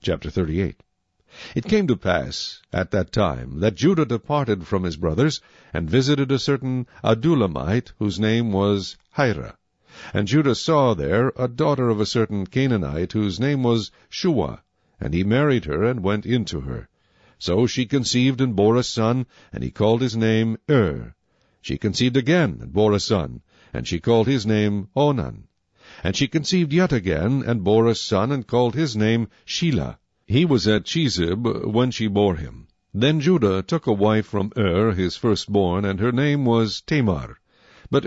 Chapter 38. It came to pass at that time that Judah departed from his brothers, and visited a certain Adullamite, whose name was Hira. And Judah saw there a daughter of a certain Canaanite, whose name was Shua. And he married her, and went in to her. So she conceived and bore a son, and he called his name She conceived again, and bore a son, and she called his name Onan. And she conceived yet again, and bore a son, and called his name Shelah. He was at Chezib when she bore him. Then Judah took a wife from his firstborn, and her name was Tamar. But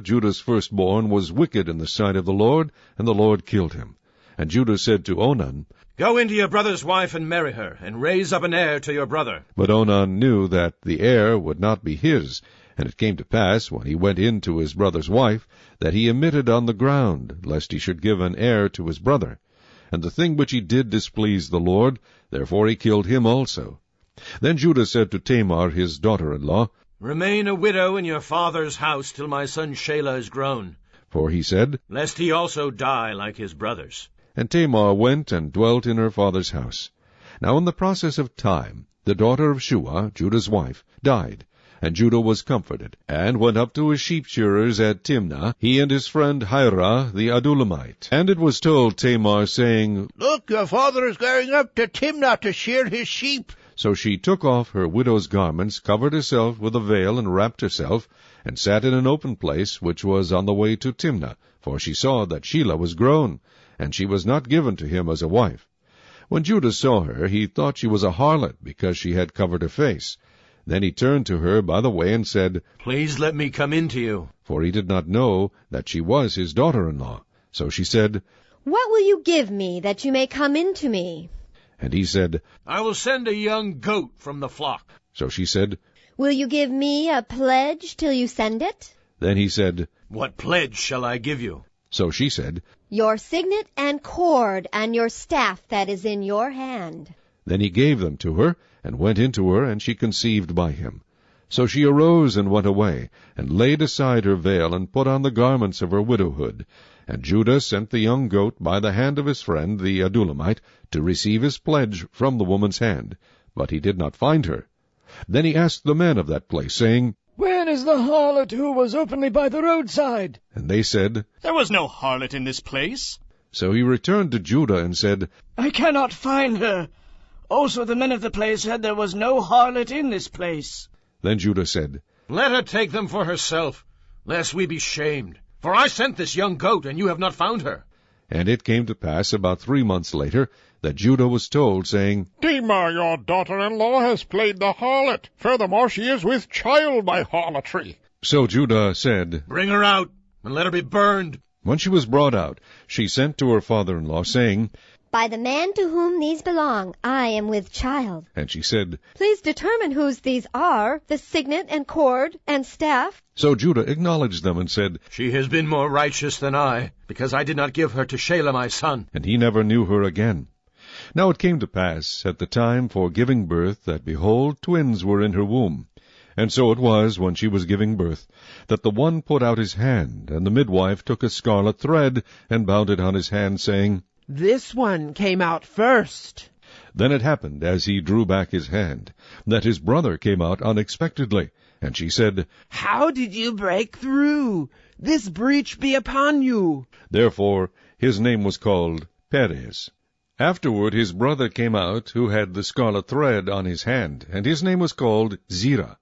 Judah's firstborn, was wicked in the sight of the Lord, and the Lord killed him. And Judah said to Onan, Go into your brother's wife and marry her, and raise up an heir to your brother. But Onan knew that the heir would not be his. And it came to pass, when he went in to his brother's wife, that he emitted on the ground, lest he should give an heir to his brother. And the thing which he did displeased the Lord, therefore he killed him also. Then Judah said to Tamar his daughter-in-law, Remain a widow in your father's house till my son Shelah is grown. For he said, Lest he also die like his brothers. And Tamar went and dwelt in her father's house. Now in the process of time, the daughter of Shua, Judah's wife, died. And Judah was comforted, and went up to his sheep-shearers at Timnah, he and his friend Hira the Adullamite. And it was told Tamar, saying, Look, your father is going up to Timnah to shear his sheep. So she took off her widow's garments, covered herself with a veil, and wrapped herself, and sat in an open place, which was on the way to Timnah, for she saw that Shelah was grown, and she was not given to him as a wife. When Judah saw her, he thought she was a harlot, because she had covered her face. Then he turned to her by the way, and said, Please let me come in to you. For he did not know that she was his daughter-in-law. So she said, What will you give me, that you may come in to me? And he said, I will send a young goat from the flock. So she said, Will you give me a pledge till you send it? Then he said, What pledge shall I give you? So she said, Your signet and cord, and your staff that is in your hand. Then he gave them to her, and went in to her, and she conceived by him. So she arose and went away, and laid aside her veil, and put on the garments of her widowhood. And Judah sent the young goat by the hand of his friend the Adullamite, to receive his pledge from the woman's hand. But he did not find her. Then he asked the men of that place, saying, Where is the harlot who was openly by the roadside? And they said, There was no harlot in this place. So he returned to Judah, and said, I cannot find her. Also the men of the place said there was no harlot in this place. Then Judah said, Let her take them for herself, lest we be shamed. For I sent this young goat, and you have not found her. And it came to pass about 3 months later, that Judah was told, saying, Tamar, your daughter-in-law, has played the harlot. Furthermore, she is with child by harlotry. So Judah said, Bring her out, and let her be burned. When she was brought out, she sent to her father-in-law, saying, By the man to whom these belong, I am with child. And she said, Please determine whose these are, the signet and cord and staff. So Judah acknowledged them, and said, She has been more righteous than I, because I did not give her to Shelah my son. And he never knew her again. Now it came to pass at the time for giving birth, that, behold, twins were in her womb. And so it was, when she was giving birth, that the one put out his hand, and the midwife took a scarlet thread, and bound it on his hand, saying, This one came out first. Then it happened, as he drew back his hand, that his brother came out unexpectedly. And she said, How did you break through? This breach be upon you. Therefore his name was called Perez. Afterward his brother came out, who had the scarlet thread on his hand, and his name was called Zerah.